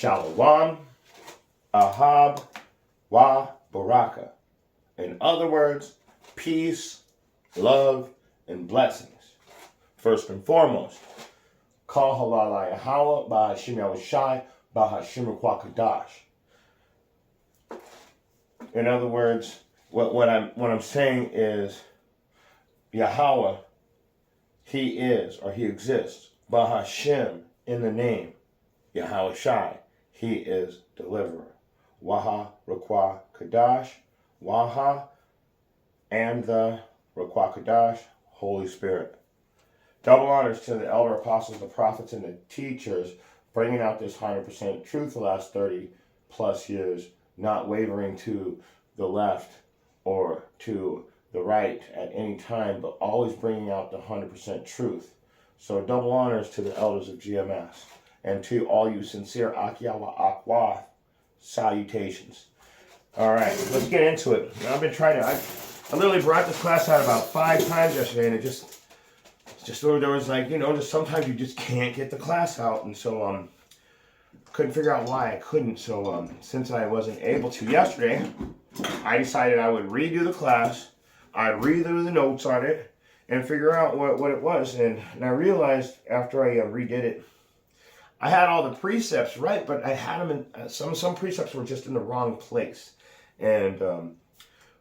Shalom, Ahab, Wa Baraka. In other words, peace, love, and blessings. First and foremost, Kal Halal Yahweh, Bahashim Yahushai, Bahashim Kadash. In other words, what I'm saying is Yahweh, he is or he exists. Bahashim, in the name. Yahweh Shai, he is deliverer. Waha Rakwa Kadash, Waha, and the Rakwa Kadash, Holy Spirit. Double honors to the elder apostles, the prophets, and the teachers, bringing out this 100% truth the last 30 plus years, not wavering to the left or to the right at any time, but always bringing out the 100% truth. So double honors to the elders of GMS, and to all you sincere Akiyawa Akwa salutations. All right, let's get into it. I've been trying to, I literally brought this class out about 5 times yesterday, and it just there was like, just sometimes you just can't get the class out, and so couldn't figure out why I couldn't. So since I wasn't able to yesterday, I decided I would redo the class. I'd read through the notes on it and figure out what it was. And I realized after I redid it, I had all the precepts right, but I had them in some precepts were just in the wrong place. And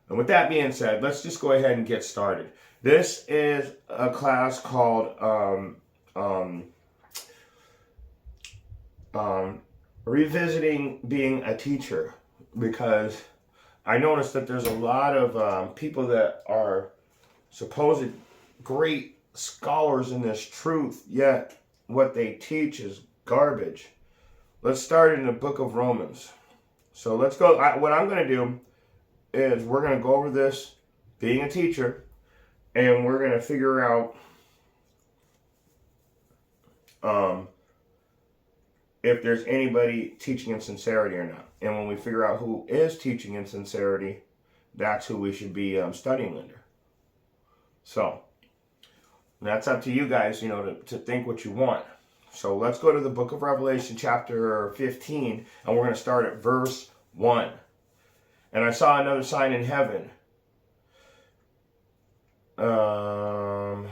with that being said, let's just go ahead and get started. This is a class called Revisiting Being a Teacher, because I noticed that there's a lot of people that are supposed great scholars in this truth, yet what they teach is garbage. Let's start in the book of Romans. So let's go. What I'm going to do is we're going to go over this, being a teacher, and we're going to figure out if there's anybody teaching in sincerity or not. And when we figure out who is teaching in sincerity, that's who we should be studying under. So that's up to you guys, to think what you want. So let's go to the book of Revelation, chapter 15, and we're going to start at verse 1. And I saw another sign in heaven. Man,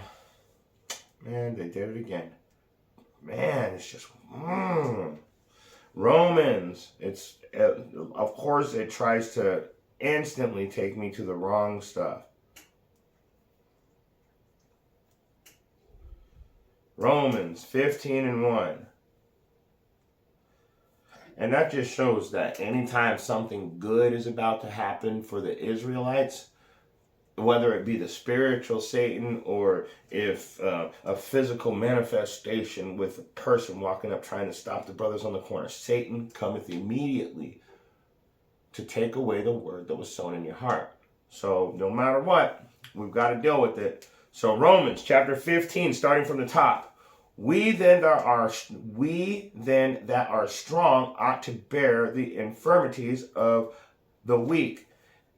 they did it again. Man, it's just Romans. It's of course it tries to instantly take me to the wrong stuff. Romans 15:1. And that just shows that anytime something good is about to happen for the Israelites, whether it be the spiritual Satan or if a physical manifestation with a person walking up trying to stop the brothers on the corner, Satan cometh immediately to take away the word that was sown in your heart. So no matter what, we've got to deal with it. So Romans chapter 15, starting from the top. We then that are strong ought to bear the infirmities of the weak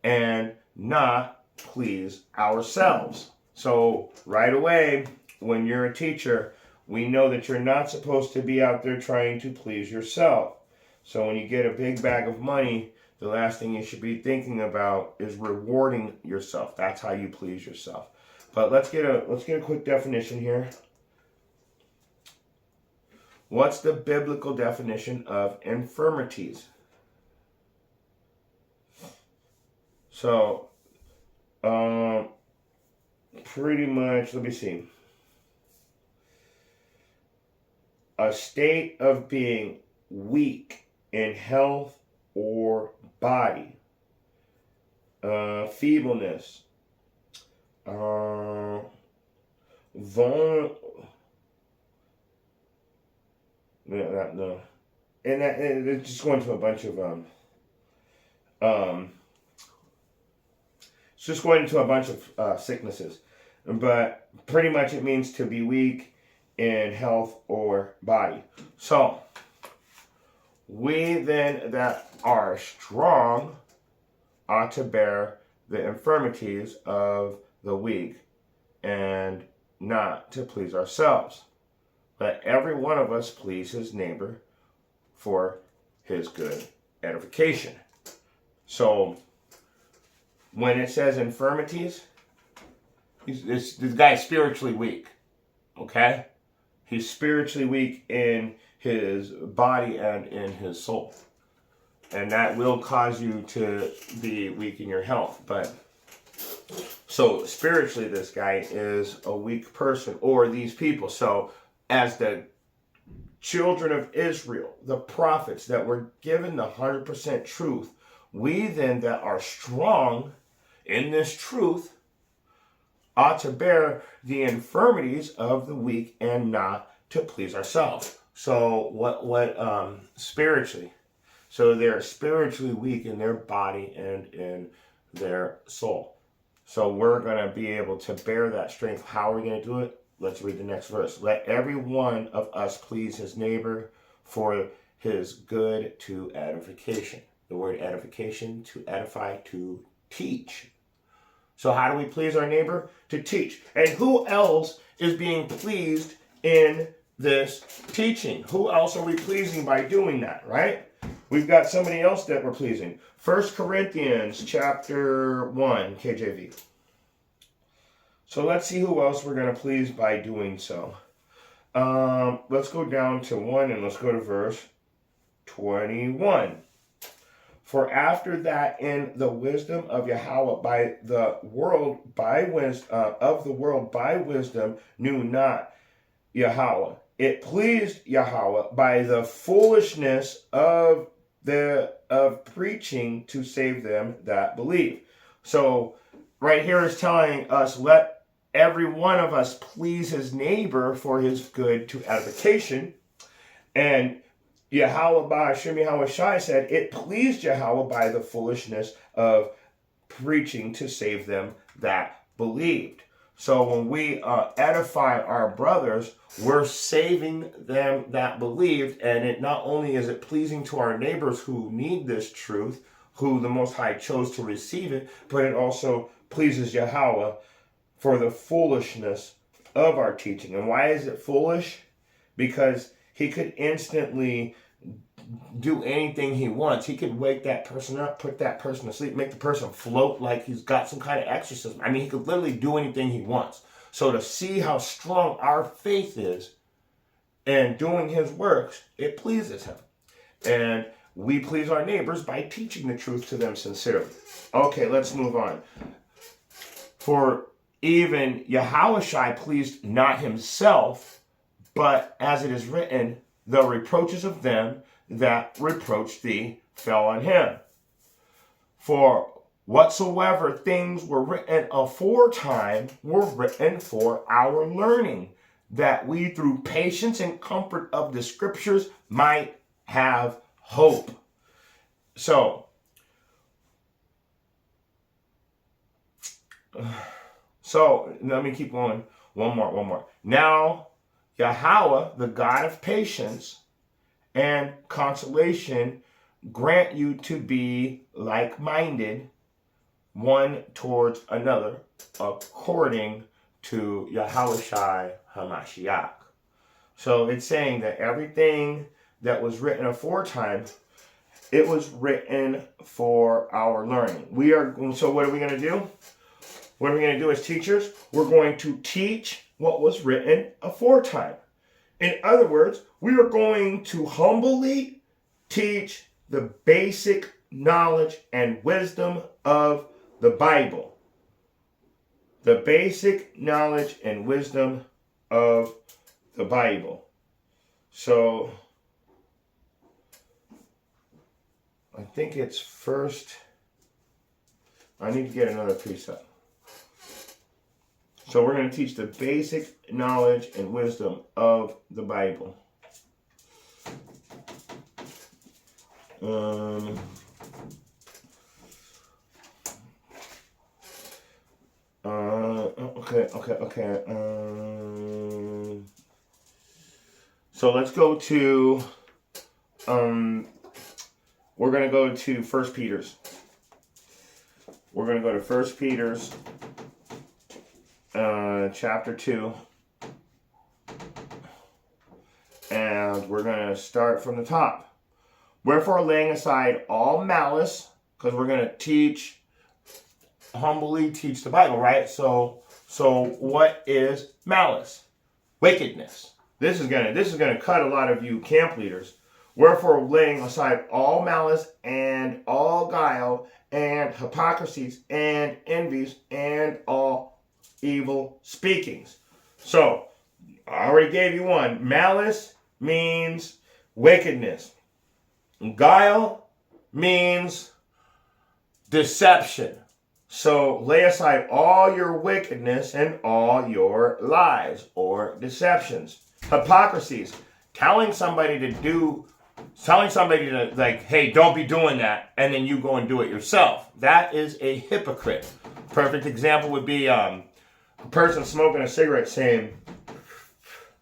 and not please ourselves. So right away, when you're a teacher, we know that you're not supposed to be out there trying to please yourself. So when you get a big bag of money, the last thing you should be thinking about is rewarding yourself. That's how you please yourself. But let's get a quick definition here. What's the biblical definition of infirmities? So, pretty much, let me see. A state of being weak in health or body. Feebleness. No. And it's just going to a bunch of it's just going into a bunch of sicknesses, but pretty much it means to be weak in health or body. So we then that are strong ought to bear the infirmities of the weak and not to please ourselves. Let every one of us please his neighbor for his good edification. So when it says infirmities, this guy's spiritually weak. Okay? He's spiritually weak in his body and in his soul. And that will cause you to be weak in your health. But so spiritually, this guy is a weak person, or these people. So as the children of Israel, the prophets that were given the 100% truth, we then that are strong in this truth ought to bear the infirmities of the weak and not to please ourselves. So what spiritually? So they're spiritually weak in their body and in their soul. So we're going to be able to bear that strength. How are we going to do it? Let's read the next verse. Let every one of us please his neighbor for his good to edification. The word edification, to edify, to teach. So how do we please our neighbor? To teach. And who else is being pleased in this teaching? Who else are we pleasing by doing that, right? We've got somebody else that we're pleasing. 1 Corinthians chapter 1, KJV. So let's see who else we're going to please by doing so. Let's go down to 1 and let's go to verse 21. For after that, in the wisdom of Yahweh by the world by wisdom knew not Yahweh. It pleased Yahweh by the foolishness of preaching to save them that believe. So right here is telling us, let every one of us please his neighbor for his good to edification. And Yahweh Ba'ashem Yahweh Shai said, it pleased Yahweh by the foolishness of preaching to save them that believed. So when we edify our brothers, we're saving them that believed. And it not only is it pleasing to our neighbors who need this truth, who the Most High chose to receive it, but it also pleases Yahweh for the foolishness of our teaching. And why is it foolish? Because he could instantly do anything he wants. He could wake that person up, put that person to sleep, make the person float like he's got some kind of exorcism. I mean, he could literally do anything he wants. So to see how strong our faith is in doing his works, it pleases him. And we please our neighbors by teaching the truth to them sincerely. Okay, let's move on. For even Yahushua pleased not himself, but as it is written, the reproaches of them that reproached thee fell on him. For whatsoever things were written aforetime were written for our learning, that we through patience and comfort of the scriptures might have hope. So let me keep going. One more. Now, Yahweh, the God of patience and consolation, grant you to be like-minded one towards another, according to Yahushua HaMashiach. So it's saying that everything that was written aforetime, it was written for our learning. So what are we going to do? What are we going to do as teachers? We're going to teach what was written aforetime. In other words, we are going to humbly teach the basic knowledge and wisdom of the Bible. The basic knowledge and wisdom of the Bible. So, I think it's first. I need to get another precept. So we're going to teach the basic knowledge and wisdom of the Bible. Okay. So let's go to. We're going to go to 1 Peter's. We're going to go to 1 Peter's. Chapter 2, and we're going to start from the top. Wherefore, laying aside all malice, because we're going to humbly teach the Bible, right? So what is malice? Wickedness. This is gonna cut a lot of you camp leaders. Wherefore, laying aside all malice and all guile and hypocrisies and envies and all evil speakings. So, I already gave you one. Malice means wickedness. Guile means deception. So lay aside all your wickedness and all your lies or deceptions. Hypocrisies, telling somebody to like, hey, don't be doing that, and then you go and do it yourself. That is a hypocrite. Perfect example would be a person smoking a cigarette saying,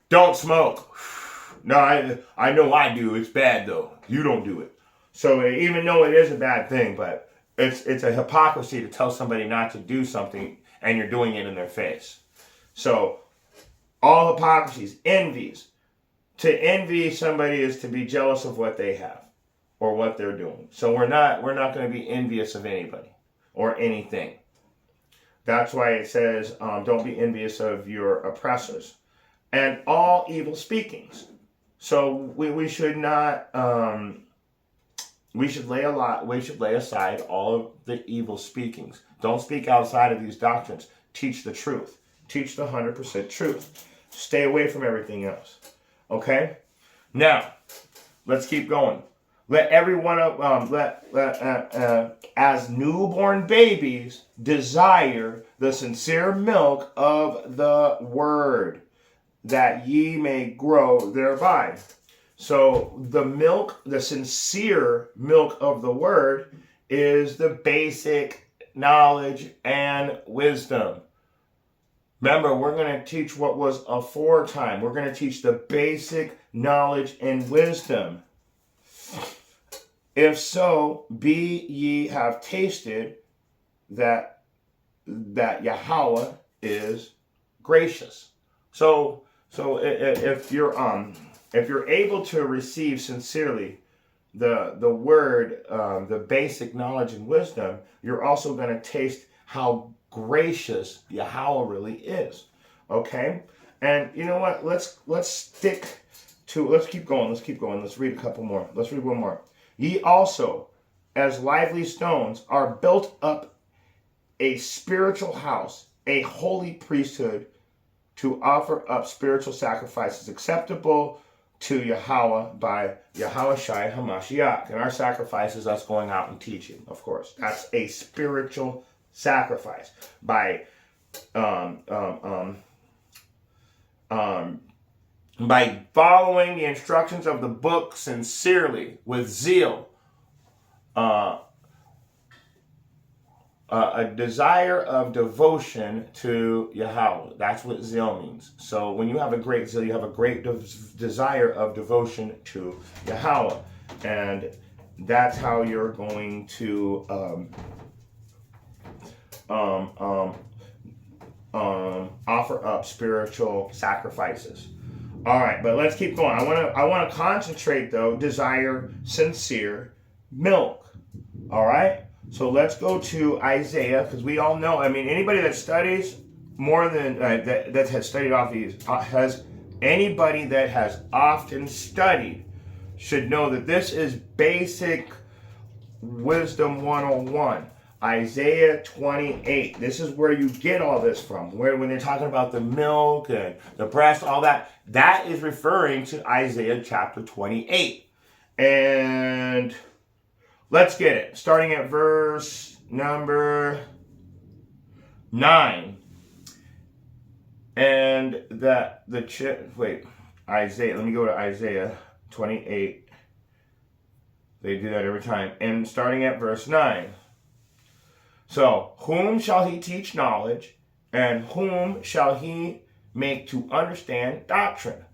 don't smoke. No, I know I do. It's bad though. You don't do it. So even though it is a bad thing, but it's a hypocrisy to tell somebody not to do something and you're doing it in their face. So all hypocrisies, envies. To envy somebody is to be jealous of what they have or what they're doing. So we're not going to be envious of anybody or anything. That's why it says don't be envious of your oppressors. And all evil speakings. So we should not we should lay aside all of the evil speakings. Don't speak outside of these doctrines. Teach the truth. Teach the 100% truth. Stay away from everything else. Okay? Now, let's keep going. Let everyone as newborn babies desire the sincere milk of the word, that ye may grow thereby. So the milk, the sincere milk of the word, is the basic knowledge and wisdom. Remember, we're going to teach what was aforetime. We're going to teach the basic knowledge and wisdom. If so, be ye have tasted that Yahweh is gracious. So if you're able to receive sincerely the word, the basic knowledge and wisdom, you're also going to taste how gracious Yahweh really is. Okay? And you know what? Let's keep going. Let's read a couple more. Let's read one more. Ye also, as lively stones, are built up a spiritual house, a holy priesthood, to offer up spiritual sacrifices acceptable to Yahweh by Yahushua HaMashiach. And our sacrifice is us going out and teaching, of course. That's a spiritual sacrifice. By following the instructions of the book sincerely, with zeal, a desire of devotion to Yahweh. That's what zeal means. So when you have a great zeal, you have a great desire of devotion to Yahweh. And that's how you're going to offer up spiritual sacrifices. All right, but let's keep going. I want to concentrate though. Desire sincere milk. All right. So let's go to Isaiah, because we all know. I mean, anybody that studies more than that has studied off these anybody that has often studied should know that this is basic wisdom 101. Isaiah 28. This is where you get all this from. Where when they're talking about the milk and the breast, all that, that is referring to Isaiah chapter 28. And let's get it. Starting at verse number 9. And Isaiah, let me go to Isaiah 28. They do that every time. And starting at verse 9. So, whom shall he teach knowledge, and whom shall he make to understand doctrine?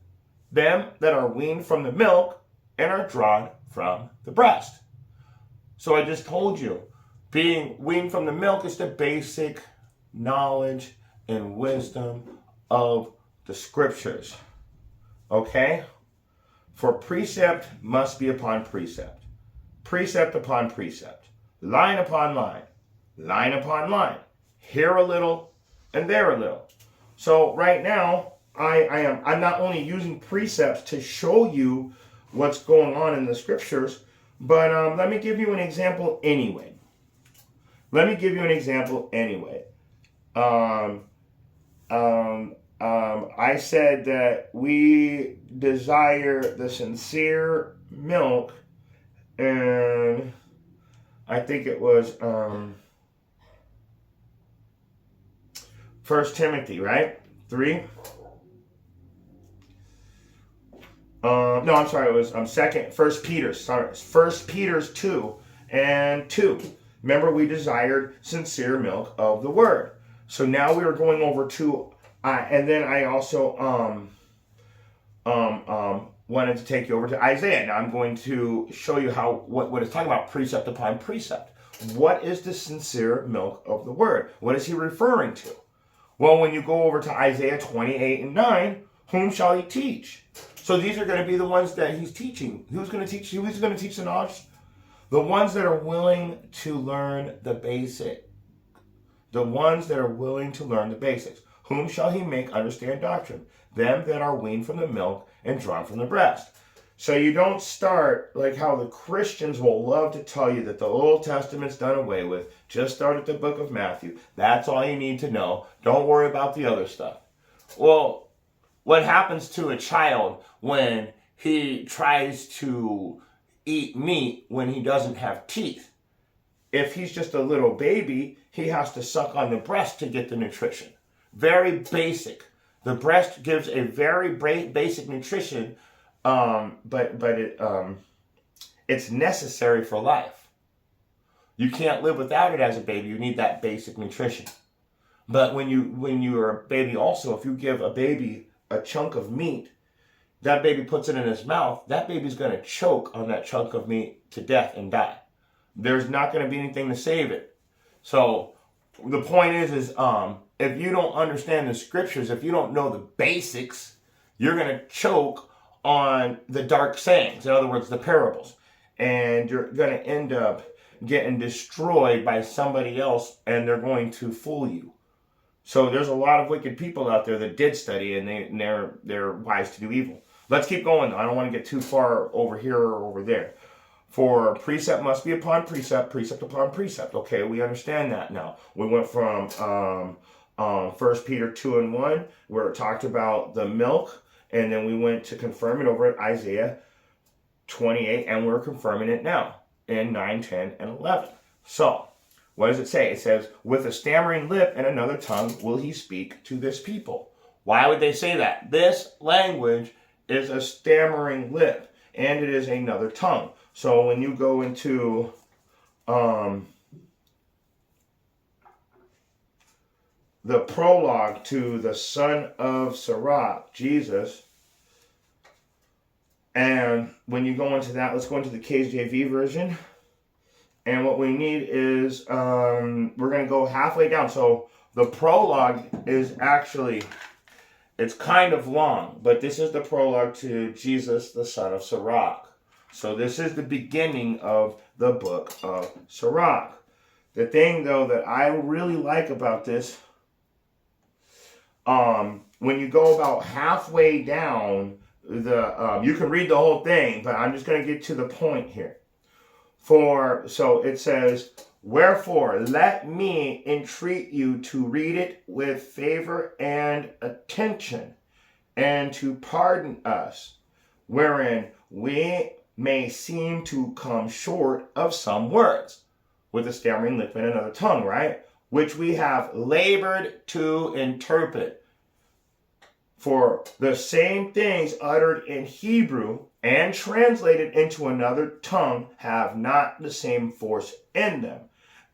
Them that are weaned from the milk and are drawn from the breast. So I just told you, being weaned from the milk is the basic knowledge and wisdom of the scriptures. Okay? For precept must be upon precept. precept upon precept, line upon line, line upon line, here a little and there a little. So right now, I'm not only using precepts to show you what's going on in the scriptures, but let me give you an example anyway. I said that we desire the sincere milk, and I think it was 1 Timothy, right? 3. No, I'm sorry. It was 1 Peter. Sorry, 1 Peter's 2 and 2. Remember, we desired sincere milk of the word. So now we are going over to, and then I also wanted to take you over to Isaiah. Now I'm going to show you what it's talking about, precept upon precept. What is the sincere milk of the word? What is he referring to? Well, when you go over to Isaiah 28 and 9, whom shall he teach? So these are going to be the ones that he's teaching. Who's going to teach? Who's going to teach the knowledge? The ones that are willing to learn the basic. The ones that are willing to learn the basics. Whom shall he make understand doctrine? Them that are weaned from the milk and drawn from the breast. So you don't start like how the Christians will love to tell you that the Old Testament's done away with. Just start at the book of Matthew. That's all you need to know. Don't worry about the other stuff. Well, what happens to a child when he tries to eat meat when he doesn't have teeth? If he's just a little baby, he has to suck on the breast to get the nutrition. Very basic. The breast gives a very basic nutrition, but it's necessary for life. You can't live without it as a baby. You need that basic nutrition. But when you are a baby also, if you give a baby a chunk of meat, that baby puts it in his mouth, that baby's going to choke on that chunk of meat to death and die. There's not going to be anything to save it. So the point is if you don't understand the scriptures, if you don't know the basics, you're going to choke on the dark sayings, in other words, the parables. And you're going to end up getting destroyed by somebody else, and they're going to fool you. So there's a lot of wicked people out there that did study, and they're wise to do evil. Let's keep going, though. I don't want to get too far over here or over there. For precept must be upon precept, precept upon precept. Okay, we understand that now. We went from 1 Peter 2 and 1, where it talked about the milk, and then we went to confirm it over at Isaiah 28, and we're confirming it now in 9, 10, and 11. So, what does it say? It says, with a stammering lip and another tongue will he speak to this people. Why would they say that? This language is a stammering lip, and it is another tongue. So when you go into the prologue to the son of Sirach, Jesus, and when you go into that, let's go into the KJV version. And what we need is, we're going to go halfway down. So the prologue is actually, it's kind of long, but this is the prologue to Jesus, the son of Sirach. So this is the beginning of the book of Sirach. The thing, though, that I really like about this, when you go about halfway down, you can read the whole thing, but I'm just going to get to the point here. So it says, wherefore let me entreat you to read it with favor and attention, and to pardon us, wherein we may seem to come short of some words, with a stammering lip and another tongue, right? Which we have labored to interpret. For the same things uttered in Hebrew and translated into another tongue have not the same force in them.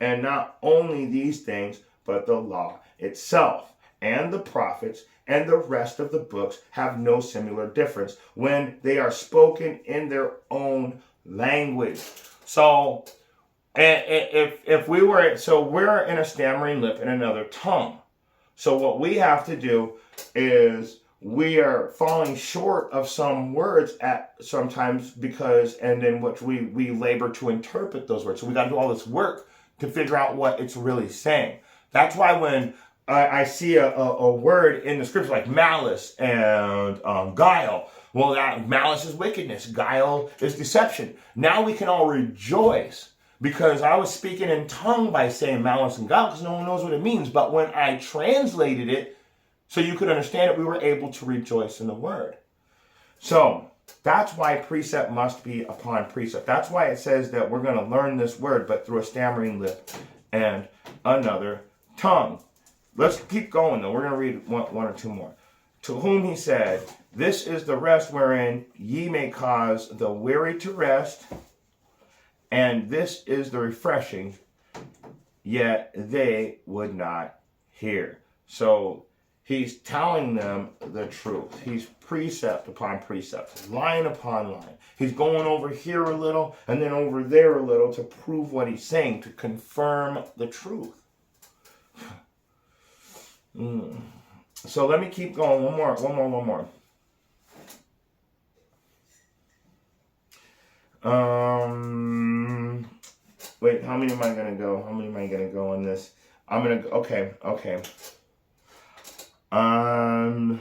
And not only these things, but the law itself and the prophets and the rest of the books have no similar difference when they are spoken in their own language. So we're in a stammering lip in another tongue. So what we have to do is we are falling short of some words at sometimes because, and then what we labor to interpret those words. So we got to do all this work to figure out what it's really saying. That's why when I see a word in the scripture like malice and guile, well, that malice is wickedness, guile is deception. Now we can all rejoice because I was speaking in tongue by saying malice and guile because no one knows what it means. But when I translated it so you could understand it, we were able to rejoice in the word. So that's why precept must be upon precept. That's why it says that we're going to learn this word, but through a stammering lip and another tongue. Let's keep going, though. We're going to read one or two more. To whom he said, this is the rest wherein ye may cause the weary to rest, and this is the refreshing, yet they would not hear. So he's telling them the truth. He's precept upon precept, line upon line. He's going over here a little and then over there a little to prove what he's saying, to confirm the truth. So let me keep going. One more. Wait, how many am I going to go? How many am I going to go on this? I'm going to go, okay. I'm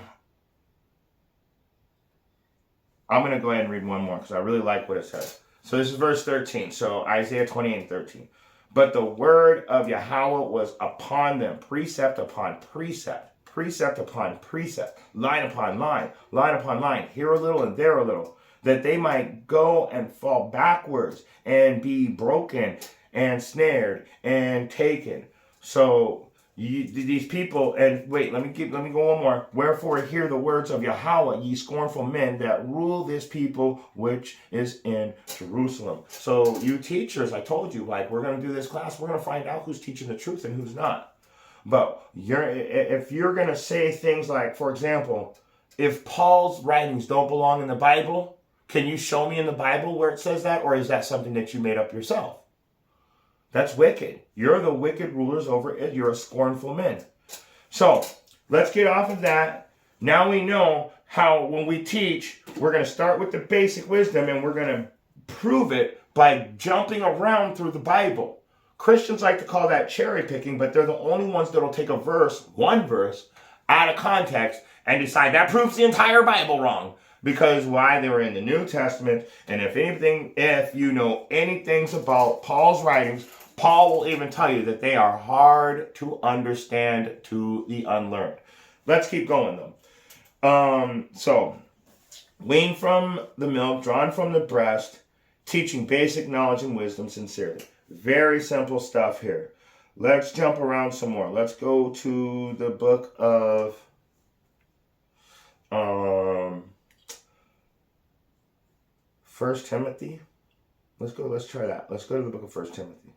going to go ahead and read one more because I really like what it says. So this is verse 13. So Isaiah 28:13. But the word of Yahweh was upon them, precept upon precept, precept upon precept, line upon line, line upon line, here a little and there a little, that they might go and fall backwards and be broken and snared and taken. So these people, and wait, let me go one more. Wherefore hear the words of Yahweh, ye scornful men that rule this people which is in Jerusalem. So you teachers, I told you, like, we're going to do this class, we're going to find out who's teaching the truth and who's not. But if you're going to say things like, for example, if Paul's writings don't belong in the Bible, can you show me in the Bible where it says that? Or is that something that you made up yourself? That's wicked. You're the wicked rulers over it. You're a scornful man. So let's get off of that. Now we know how when we teach, we're going to start with the basic wisdom and we're going to prove it by jumping around through the Bible. Christians like to call that cherry picking, but they're the only ones that will take a verse, one verse, out of context and decide that proves the entire Bible wrong. Because why? They were in the New Testament, and if you know anything about Paul's writings, Paul will even tell you that they are hard to understand to the unlearned. Let's keep going, though. So, weaned from the milk, drawn from the breast, teaching basic knowledge and wisdom sincerely. Very simple stuff here. Let's jump around some more. Let's go to the book of... 1 Timothy. Let's try that. Let's go to the book of 1 Timothy.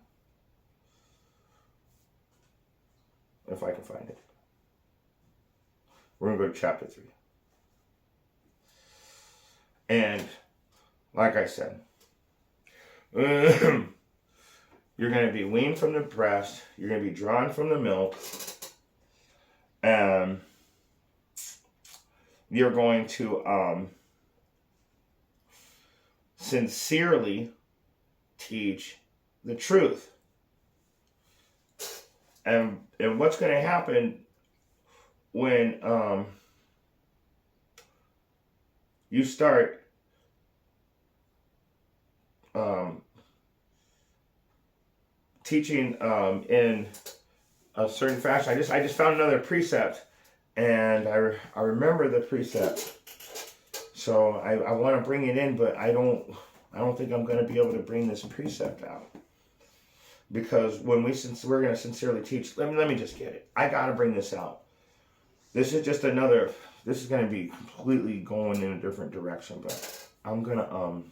If I can find it. We're going to go to chapter 3. And, like I said, you're going to be weaned from the breast. You're going to be drawn from the milk. And you're going to sincerely teach the truth. And what's going to happen when you start teaching in a certain fashion. I just found another precept, and I remember the precept. So I want to bring it in, but I don't think I'm going to be able to bring this precept out. Because when we're going to sincerely teach, let me just get it. I got to bring this out. This is just another, this is going to be completely going in a different direction, but I'm going to,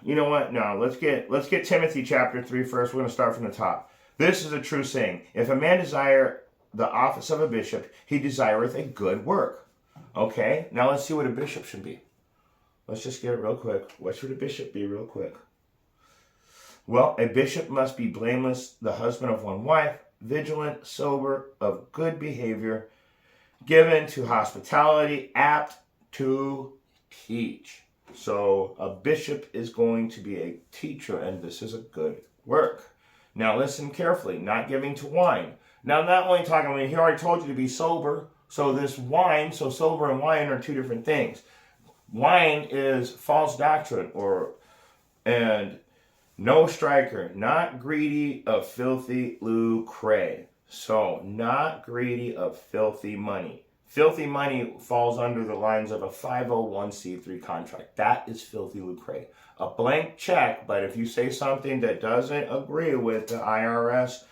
you know what? No, let's get Timothy chapter 3 first. We're going to start from the top. This is a true saying. If a man desire the office of a bishop, he desireth a good work. Okay, now let's see what a bishop should be. Let's just get it real quick. What should a bishop be real quick? Well, a bishop must be blameless, the husband of one wife, vigilant, sober, of good behavior, given to hospitality, apt to teach. So a bishop is going to be a teacher, and this is a good work. Now listen carefully, not giving to wine. Now I'm not only talking, he already told you to be sober, so this wine, so sober and wine are two different things. Wine is false doctrine, and no striker, not greedy of filthy lucre. So not greedy of filthy money. Filthy money falls under the lines of a 501c3 contract. That is filthy lucre. A blank check, but if you say something that doesn't agree with the IRS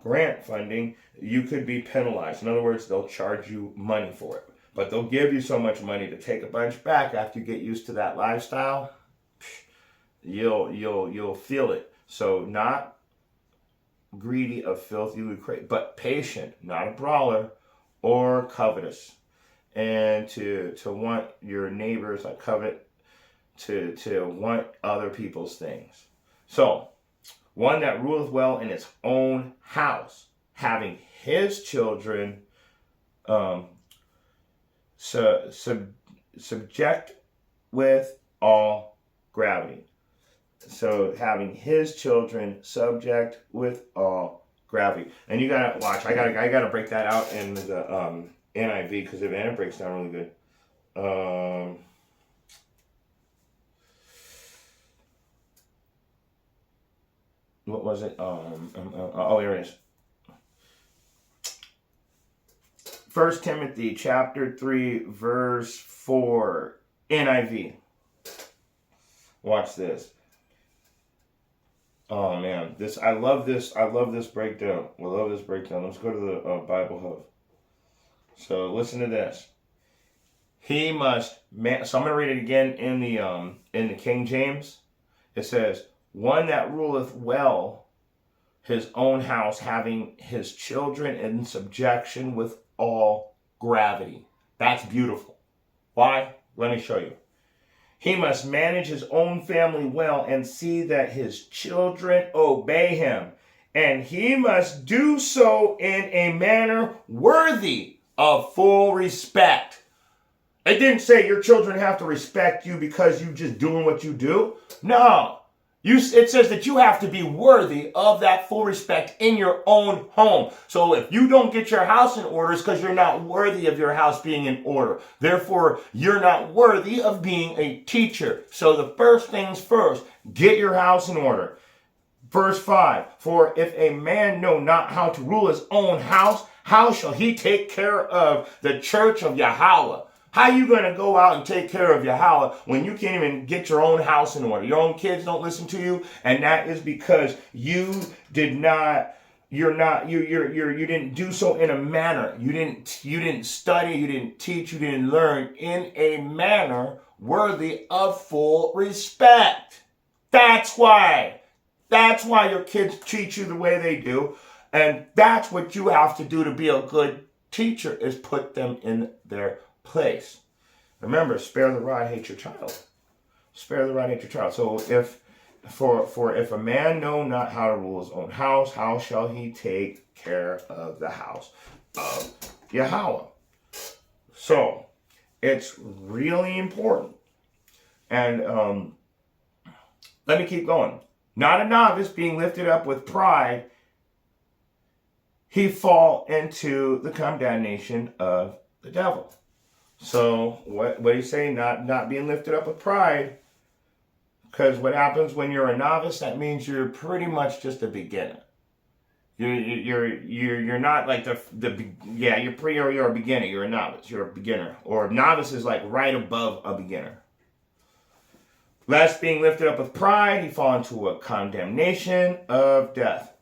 grant funding, you could be penalized. In other words, they'll charge you money for it. But they'll give you so much money to take a bunch back after you get used to that lifestyle. You'll feel it. So not greedy of filthy lucre, but patient, not a brawler or covetous, and to want your neighbors, like covet, to want other people's things. So one that ruleth well in its own house, having his children subject with all gravity. So having his children subject with all gravity. And you gotta watch. I gotta break that out in the NIV, because it breaks down really good. What was it? Oh, here it is. 1 Timothy chapter 3, verse 4, NIV. Watch this. Oh man, I love this breakdown. I love this breakdown. Let's go to the Bible Hub. So listen to this. He must. So I'm going to read it again in the King James. It says, "One that ruleth well his own house, having his children in subjection with all gravity." That's beautiful. Why? Let me show you. He must manage his own family well and see that his children obey him. And he must do so in a manner worthy of full respect. It didn't say your children have to respect you because you just doing what you do. No. It says that you have to be worthy of that full respect in your own home. So if you don't get your house in order, it's because you're not worthy of your house being in order. Therefore, you're not worthy of being a teacher. So the first things first, get your house in order. Verse 5, "For if a man know not how to rule his own house, how shall he take care of the church of Yahweh?" How are you going to go out and take care of Yahweh when you can't even get your own house in order? Your own kids don't listen to you, and that is because you didn't do so in a manner. You didn't study, you didn't teach, you didn't learn in a manner worthy of full respect. That's why your kids treat you the way they do, and that's what you have to do to be a good teacher, is put them in their place. Remember, spare the rod, hate your child. Spare the rod, hate your child. So if a man know not how to rule his own house, how shall he take care of the house of Yahweh? So it's really important. And let me keep going. Not a novice being lifted up with pride, he fall into the condemnation of the devil. So what do you say? Not being lifted up with pride, because what happens when you're a novice? That means you're pretty much just a beginner. You're not like you're a beginner. You're a novice. You're a beginner, or novice is like right above a beginner. Lest being lifted up with pride, he fall into a condemnation of death.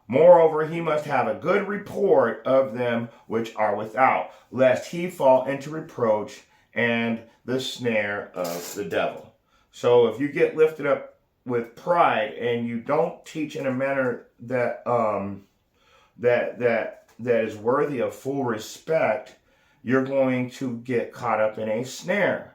Moreover, he must have a good report of them which are without, lest he fall into reproach and the snare of the devil. So if you get lifted up with pride and you don't teach in a manner that is worthy of full respect, you're going to get caught up in a snare,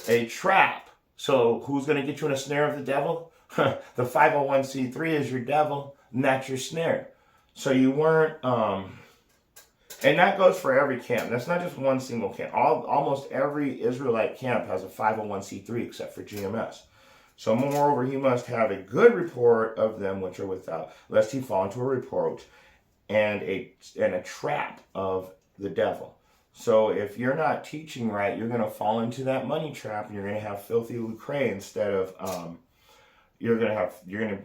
a trap. So who's going to get you in a snare of the devil? The 501c3 is your devil, and that's your snare. So you weren't, and that goes for every camp. That's not just one single camp. Almost every Israelite camp has a 501c3 except for GMS. So moreover, he must have a good report of them which are without, lest he fall into a reproach and a trap of the devil. So if you're not teaching right, you're going to fall into that money trap, and you're going to have filthy lucre instead of you're going to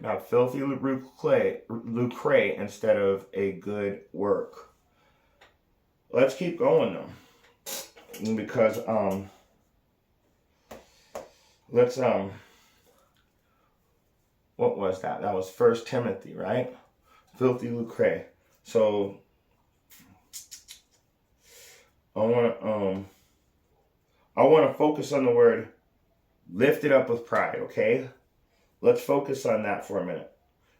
have filthy lucre instead of a good work. Let's keep going though, because let's what was that? That was 1 Timothy, right? Filthy lucre. So I want to focus on the word lifted up with pride, okay? Let's focus on that for a minute.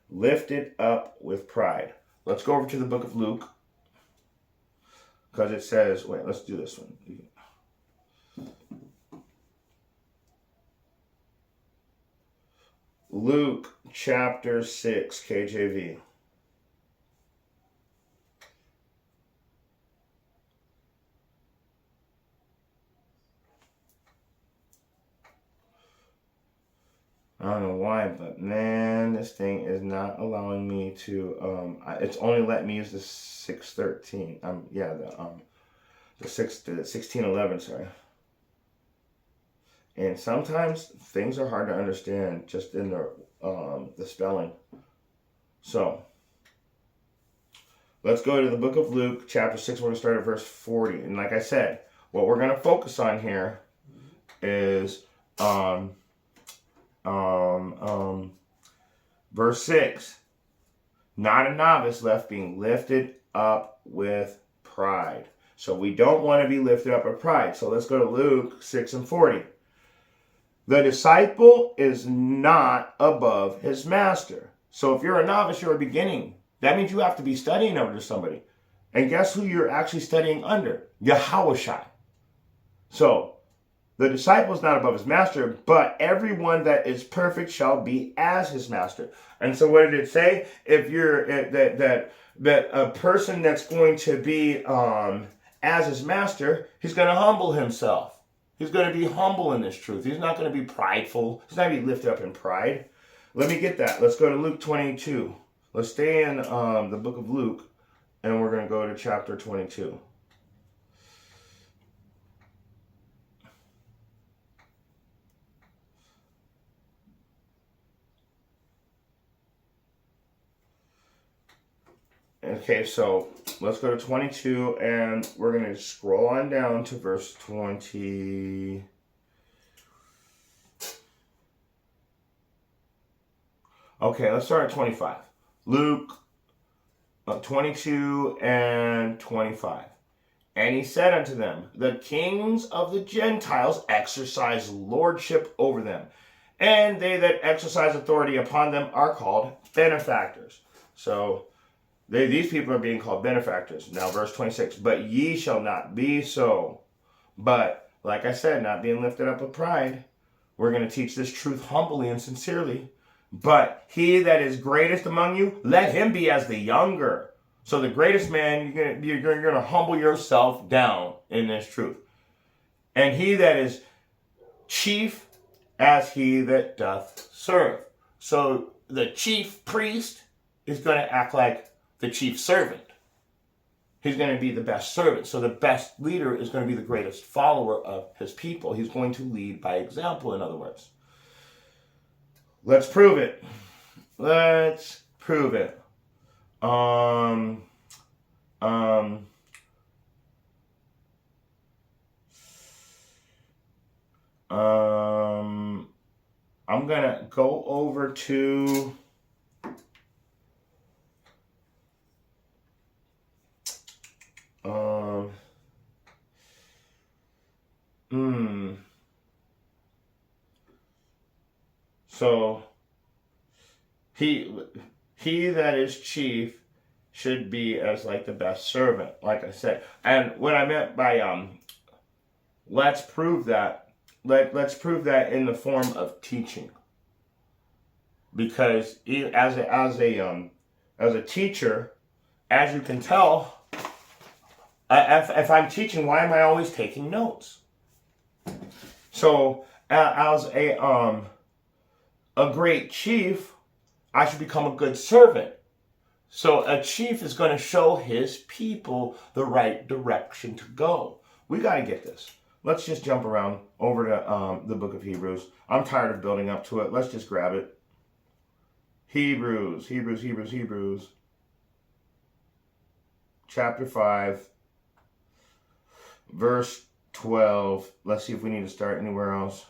Lifted up with pride. Let's go over to the book of Luke. Because it says, wait, let's do this one. Luke chapter 6, KJV. I don't know why, but man, this thing is not allowing me to. It's only letting me use the 613. The 1611. Sorry. And sometimes things are hard to understand just in the spelling. So let's go to the book of Luke, chapter 6. We're going to start at verse 40. And like I said, what we're going to focus on here is verse 6. Not a novice left being lifted up with pride. So we don't want to be lifted up with pride. So let's go to Luke 6 and 40. The disciple is not above his master. So if you're a novice, you're a beginning. That means you have to be studying under somebody. And guess who you're actually studying under? Yahushua. So the disciple is not above his master, but everyone that is perfect shall be as his master. And so what did it say? If you're that a person that's going to be as his master, he's going to humble himself. He's going to be humble in this truth. He's not going to be prideful. He's not going to be lifted up in pride. Let me get that. Let's go to Luke 22. Let's stay in the book of Luke, and we're going to go to chapter 22. Okay, so let's go to 22, and we're going to scroll on down to verse 20. Okay, let's start at 25. Luke 22 and 25. And he said unto them, the kings of the Gentiles exercise lordship over them, and they that exercise authority upon them are called benefactors. So these people are being called benefactors. Now, verse 26, but ye shall not be so. But, like I said, not being lifted up with pride. We're going to teach this truth humbly and sincerely. But he that is greatest among you, let him be as the younger. So the greatest man, you're going to humble yourself down in this truth. And he that is chief, as he that doth serve. So the chief priest is going to act like the chief servant. He's going to be the best servant. So the best leader is going to be the greatest follower of his people. He's going to lead by example, in other words. Let's prove it. Let's prove it. I'm going to go over to So he that is chief should be as like the best servant, like I said. And what I meant by let's prove that. Let's prove that in the form of teaching. Because as a teacher, as you can tell, if I'm teaching, why am I always taking notes? So, as a great chief, I should become a good servant. So a chief is going to show his people the right direction to go. We got to get this. Let's just jump around over to the book of Hebrews. I'm tired of building up to it. Let's just grab it. Hebrews. Chapter 5, verse 12. Let's see if we need to start anywhere else.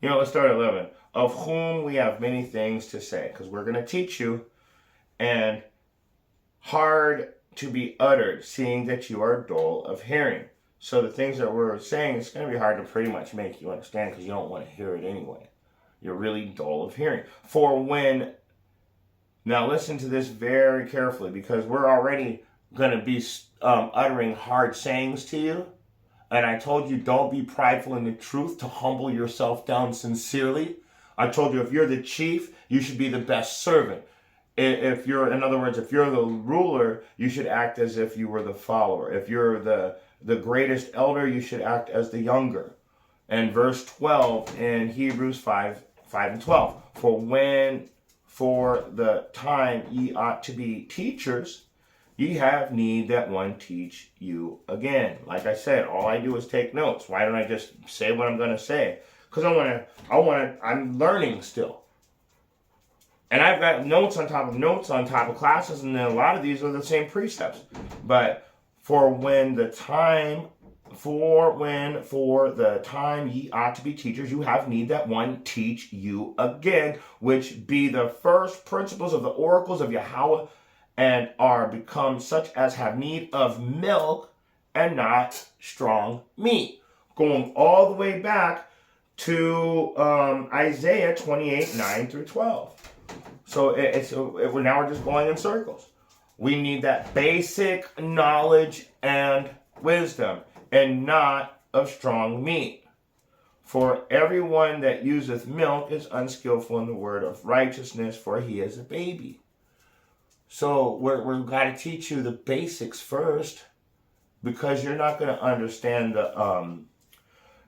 Let's start at 11. Of whom we have many things to say, because we're going to teach you, and hard to be uttered, seeing that you are dull of hearing. So the things that we're saying, it's going to be hard to pretty much make you understand, because you don't want to hear it anyway. You're really dull of hearing. Now listen to this very carefully, because we're already going to be uttering hard sayings to you. And I told you, don't be prideful in the truth, to humble yourself down sincerely. I told you, if you're the chief, you should be the best servant. In other words, if you're the ruler, you should act as if you were the follower. If you're the greatest elder, you should act as the younger. And verse 12 in Hebrews 5 and 12. For the time ye ought to be teachers, ye have need that one teach you again. Like I said, all I do is take notes. Why don't I just say what I'm going to say? Because I'm learning still. And I've got notes on top of classes, and then a lot of these are the same precepts. But for the time ye ought to be teachers, you have need that one teach you again, which be the first principles of the oracles of Yahweh, and are become such as have need of milk and not strong meat. Going all the way back to Isaiah 28, 9 through 12. So now we're just going in circles. We need that basic knowledge and wisdom, and not of strong meat. For everyone that useth milk is unskillful in the word of righteousness, for he is a baby. So we're got to teach you the basics first, because you're not going to understand the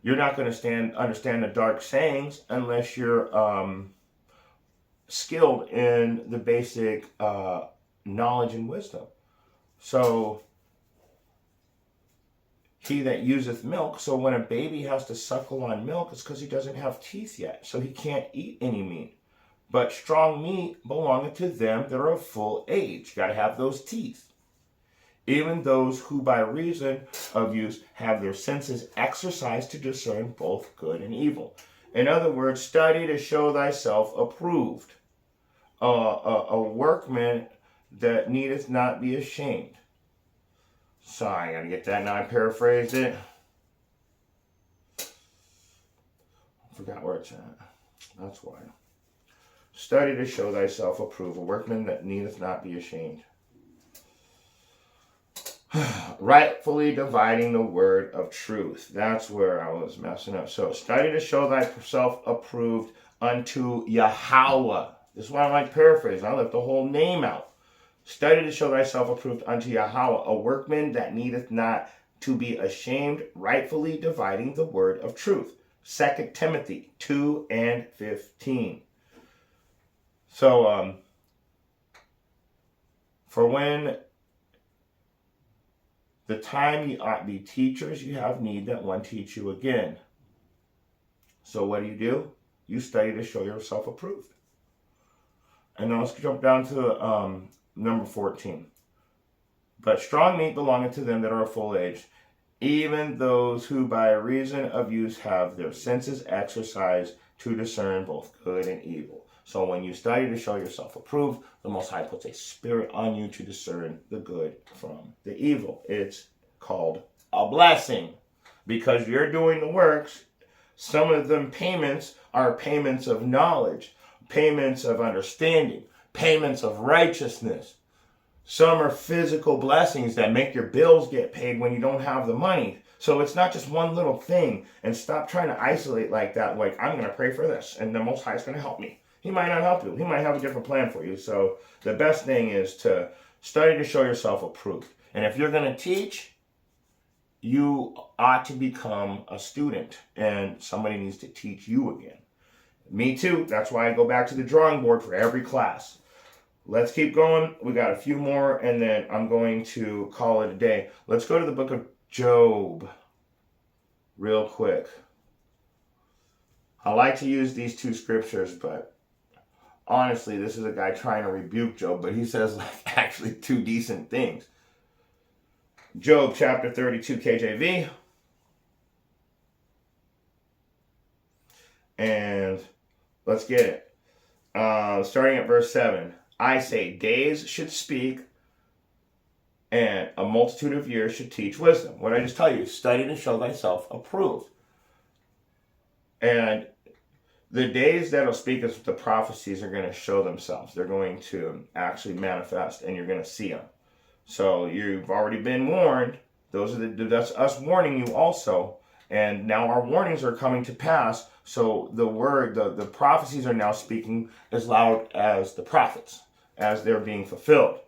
understand the dark sayings unless you're skilled in the basic knowledge and wisdom. So he that useth milk, so when a baby has to suckle on milk, it's because he doesn't have teeth yet, so he can't eat any meat. But strong meat belongeth to them that are of full age. You got to have those teeth. Even those who by reason of use have their senses exercised to discern both good and evil. In other words, study to show thyself approved. A workman that needeth not be ashamed. Sorry, I got to get that now. I paraphrased it. I forgot where it's at. That's why. Study to show thyself approved, a workman that needeth not be ashamed. Rightfully dividing the word of truth. That's where I was messing up. So, study to show thyself approved unto Yahweh. This is why I like paraphrasing. I left the whole name out. Study to show thyself approved unto Yahweh, a workman that needeth not to be ashamed, rightfully dividing the word of truth. 2 Timothy 2 and 15. So, for when the time ye ought be teachers, you have need that one teach you again. So what do? You study to show yourself approved. And now let's jump down to number 14. But strong meat belongeth to them that are of full age, even those who by reason of use have their senses exercised to discern both good and evil. So when you study to show yourself approved, the Most High puts a spirit on you to discern the good from the evil. It's called a blessing, because you're doing the works. Some of them payments are payments of knowledge, payments of understanding, payments of righteousness. Some are physical blessings that make your bills get paid when you don't have the money. So it's not just one little thing. And stop trying to isolate like that. Like, I'm going to pray for this, and the Most High is going to help me. He might not help you. He might have a different plan for you. So the best thing is to study to show yourself approved. And if you're going to teach, you ought to become a student, and somebody needs to teach you again. Me too. That's why I go back to the drawing board for every class. Let's keep going. We got a few more, and then I'm going to call it a day. Let's go to the book of Job real quick. I like to use these two scriptures, but honestly, this is a guy trying to rebuke Job, but he says like actually two decent things. Job chapter 32 KJV. And let's get it. Starting at verse 7. I say, days should speak, and a multitude of years should teach wisdom. What did I just tell you? Study to show thyself approved. And the days that'll speak is the prophecies are going to show themselves. They're going to actually manifest, and you're going to see them. So you've already been warned. That's us warning you also. And now our warnings are coming to pass. So the word, the prophecies are now speaking as loud as the prophets, as they're being fulfilled.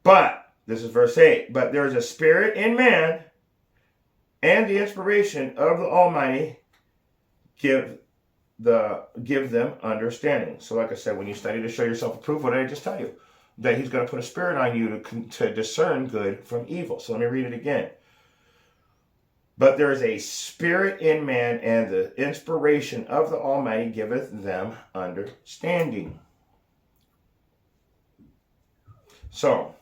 But, this is verse 8, but there is a spirit in man, and the inspiration of the Almighty give them understanding. So like I said, when you study to show yourself approved, what did I just tell you? That he's going to put a spirit on you to discern good from evil. So let me read it again. But there is a spirit in man, and the inspiration of the Almighty giveth them understanding. So,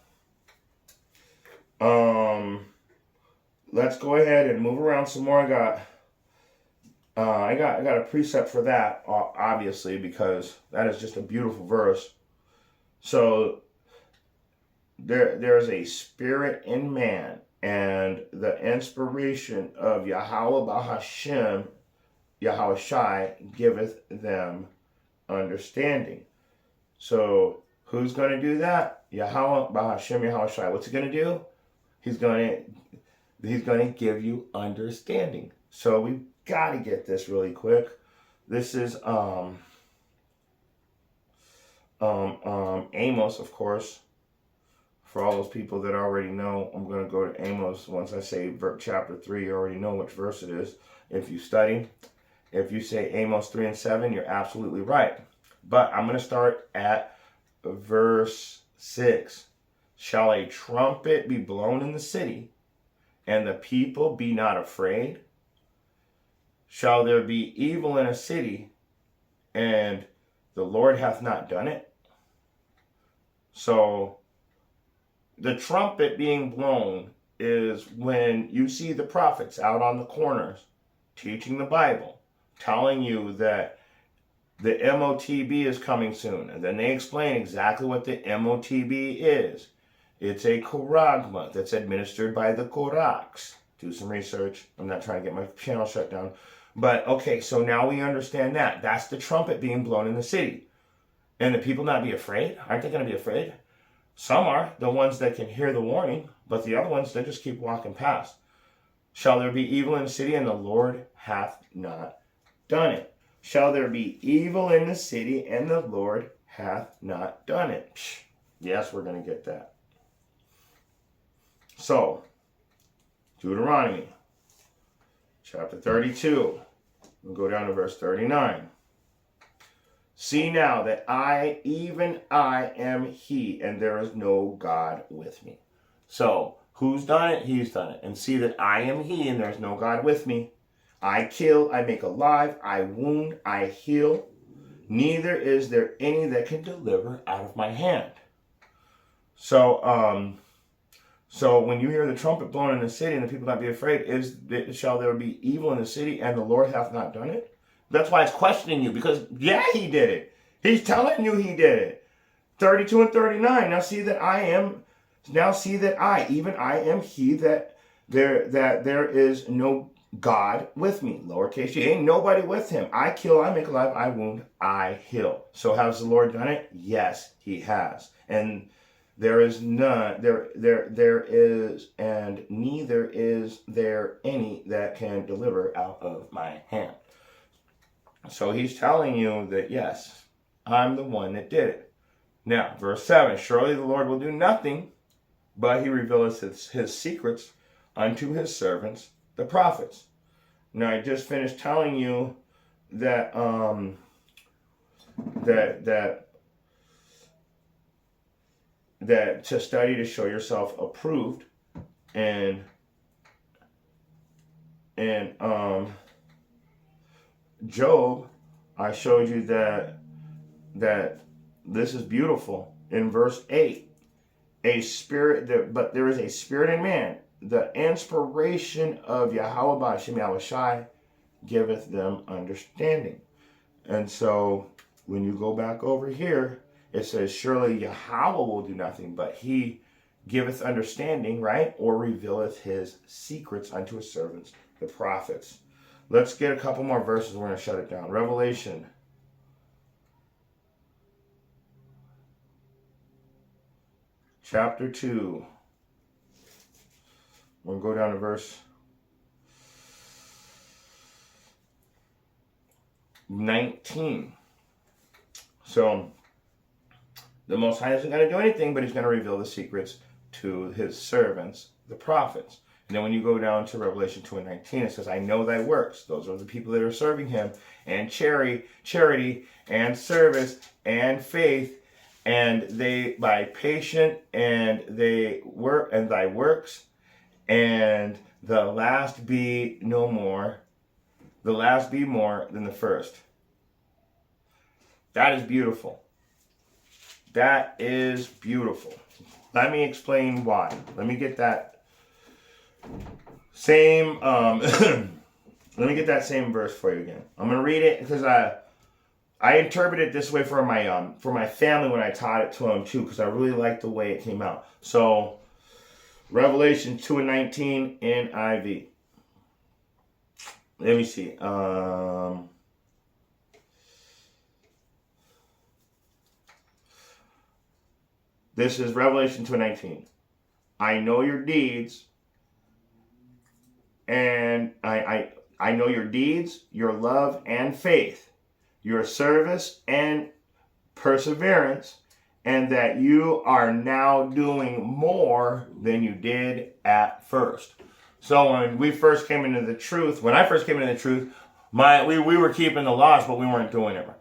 let's go ahead and move around some more. I got a precept for that, obviously, because that is just a beautiful verse. So there's a spirit in man, and the inspiration of Yahweh Bahashem, Yahweh Shai, giveth them understanding. So who's going to do that? Yahweh Bahashem, Yahweh Shai. What's he going to do? He's going to give you understanding. So we've got to get this really quick. This is Amos, of course. For all those people that already know, I'm going to go to Amos. Once I say chapter 3, you already know which verse it is. If you study, if you say Amos 3 and 7, you're absolutely right. But I'm going to start at verse 6. Shall a trumpet be blown in the city, and the people be not afraid? Shall there be evil in a city, and the Lord hath not done it? So the trumpet being blown is when you see the prophets out on the corners teaching the Bible, telling you that the MOTB is coming soon. And then they explain exactly what the MOTB is. It's a charagma that's administered by the Koraks. Do some research. I'm not trying to get my channel shut down. But, okay, so now we understand that. That's the trumpet being blown in the city. And the people not be afraid? Aren't they going to be afraid? Some are, the ones that can hear the warning, but the other ones, they just keep walking past. Shall there be evil in the city, and the Lord hath not done it? Shall there be evil in the city, and the Lord hath not done it? Psh, yes, we're going to get that. So, Deuteronomy, chapter 32. We'll go down to verse 39. See now that I, even I, am he, and there is no God with me. So, who's done it? He's done it. And see that I am he, and there is no God with me. I kill, I make alive, I wound, I heal. Neither is there any that can deliver out of my hand. So, so when you hear the trumpet blown in the city and the people not be afraid, shall there be evil in the city, and the Lord hath not done it? That's why it's questioning you, because yeah, he did it. He's telling you he did it. 32 and 39. Now see that I, even I am he, that there is no God with me. Lowercase g. Ain't nobody with him. I kill, I make alive, I wound, I heal. So has the Lord done it? Yes, he has. And there is none, there is, and neither is there any that can deliver out of my hand. So he's telling you that yes, I'm the one that did it. Now, verse 7, surely the Lord will do nothing, but he reveals his secrets unto his servants, the prophets. Now, I just finished telling you that that to study to show yourself approved, and Job, I showed you that this is beautiful in verse 8. But there is a spirit in man. The inspiration of Yahweh B'Shem Yahushai giveth them understanding. And so when you go back over here, it says, surely Yahweh will do nothing, but he giveth understanding, right? Or revealeth his secrets unto his servants, the prophets. Let's get a couple more verses. We're going to shut it down. Revelation. Chapter 2. We're going to go down to verse 19. So, the Most High isn't going to do anything, but he's going to reveal the secrets to his servants, the prophets. And then when you go down to Revelation 2:19, it says, I know thy works. Those are the people that are serving him. And charity, and service, and faith, and they by patient, and they work, and thy works, and the last be no more, the last be more than the first. That is beautiful. That is beautiful. Let me explain why. Let me get that same let me get that same verse for you again. I'm going to read it because I interpreted it this way for my family when I taught it to them too, because I really liked the way it came out. So Revelation 2:19 NIV. Let me see. This is Revelation 2:19. I know your deeds, and I know your deeds, your love and faith, your service and perseverance, and that you are now doing more than you did at first. So when we first came into the truth, we were keeping the laws, but we weren't doing it right.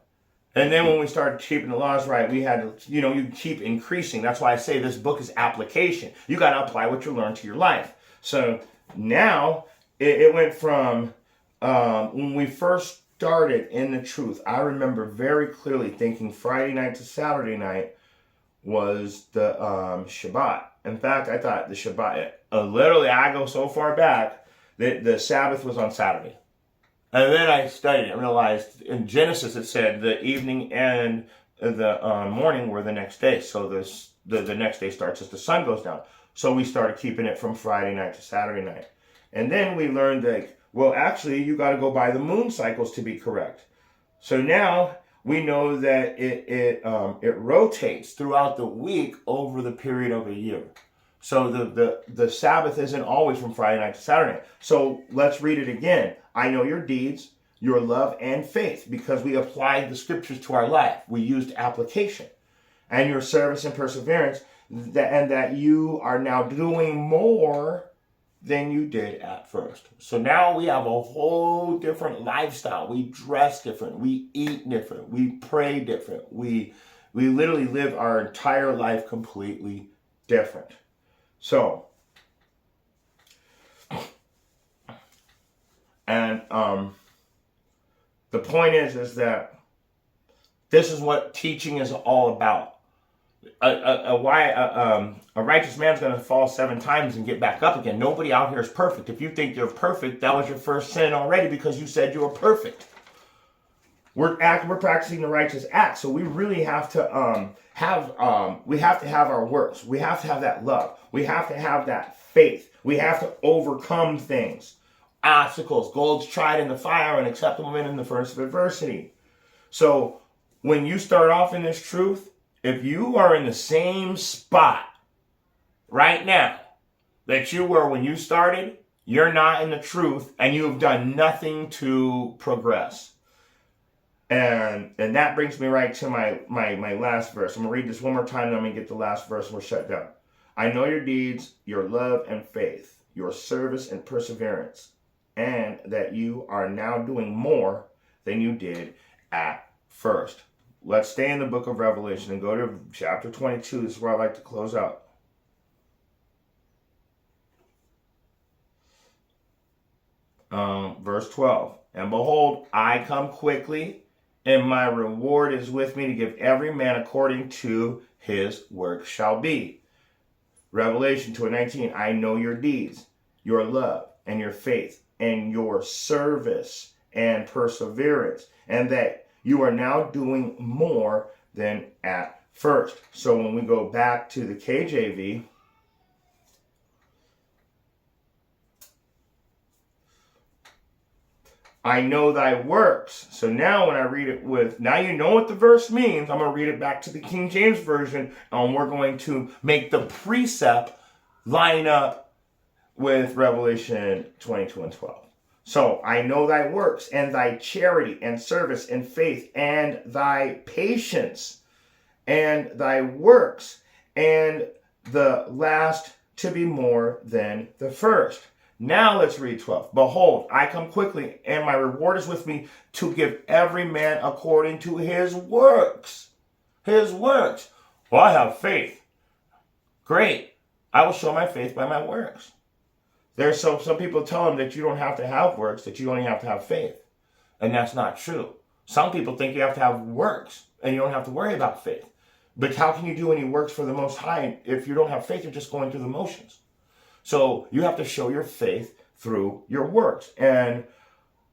And then when we started keeping the laws right, we had to, you keep increasing. That's why I say this book is application. You got to apply what you learn to your life. So now it went from when we first started in the truth, I remember very clearly thinking Friday night to Saturday night was the Shabbat. In fact, I thought the Shabbat, literally I go so far back that the Sabbath was on Saturday. And then I studied and realized in Genesis it said the evening and the morning were the next day. So the next day starts as the sun goes down. So we started keeping it from Friday night to Saturday night. And then we learned that, well, actually, you got to go by the moon cycles to be correct. So now we know that it rotates throughout the week over the period of a year. So the Sabbath isn't always from Friday night to Saturday night. So let's read it again. I know your deeds, your love and faith, because we applied the scriptures to our life. We used application. And your service and perseverance, and that you are now doing more than you did at first. So now we have a whole different lifestyle. We dress different. We eat different. We pray different. We literally live our entire life completely different. So, and the point is that this is what teaching is all about. A righteous man's going to fall 7 times and get back up again. Nobody out here is perfect. If you think you're perfect, that was your first sin already because you said you were perfect. We're practicing the righteous act, so we really have to have our works. We have to have that love. We have to have that faith. We have to overcome things, obstacles, gold's tried in the fire, and acceptable men in the furnace of adversity. So when you start off in this truth, if you are in the same spot right now that you were when you started, you're not in the truth and you have done nothing to progress. And that brings me right to my last verse. I'm going to read this one more time, and I'm going to get the last verse, and we're shut down. I know your deeds, your love and faith, your service and perseverance, and that you are now doing more than you did at first. Let's stay in the book of Revelation and go to chapter 22. This is where I like to close out. Verse 12. And behold, I come quickly, and my reward is with me to give every man according to his work shall be. Revelation 2:19. I know your deeds, your love, and your faith, and your service and perseverance, and that you are now doing more than at first. So when we go back to the KJV, I know thy works. So now when I read it now you know what the verse means. I'm going to read it back to the King James Version, and we're going to make the precept line up with Revelation 22 and 12. So I know thy works, and thy charity, and service, and faith, and thy patience, and thy works, and the last to be more than the first. Now let's read 12. Behold, I come quickly, and my reward is with me to give every man according to his works. His works. Well, I have faith. Great. I will show my faith by my works. There's some people tell them that you don't have to have works, that you only have to have faith. And that's not true. Some people think you have to have works, and you don't have to worry about faith. But how can you do any works for the Most High if you don't have faith? You're just going through the motions. So you have to show your faith through your works. And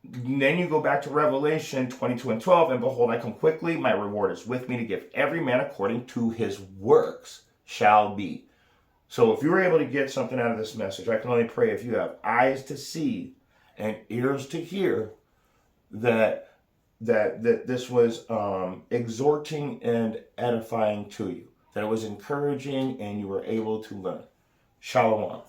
then you go back to Revelation 22 and 12, and behold, I come quickly, my reward is with me to give every man according to his works shall be. So if you were able to get something out of this message, I can only pray if you have eyes to see and ears to hear that this was exhorting and edifying to you, that it was encouraging and you were able to learn. Shalom.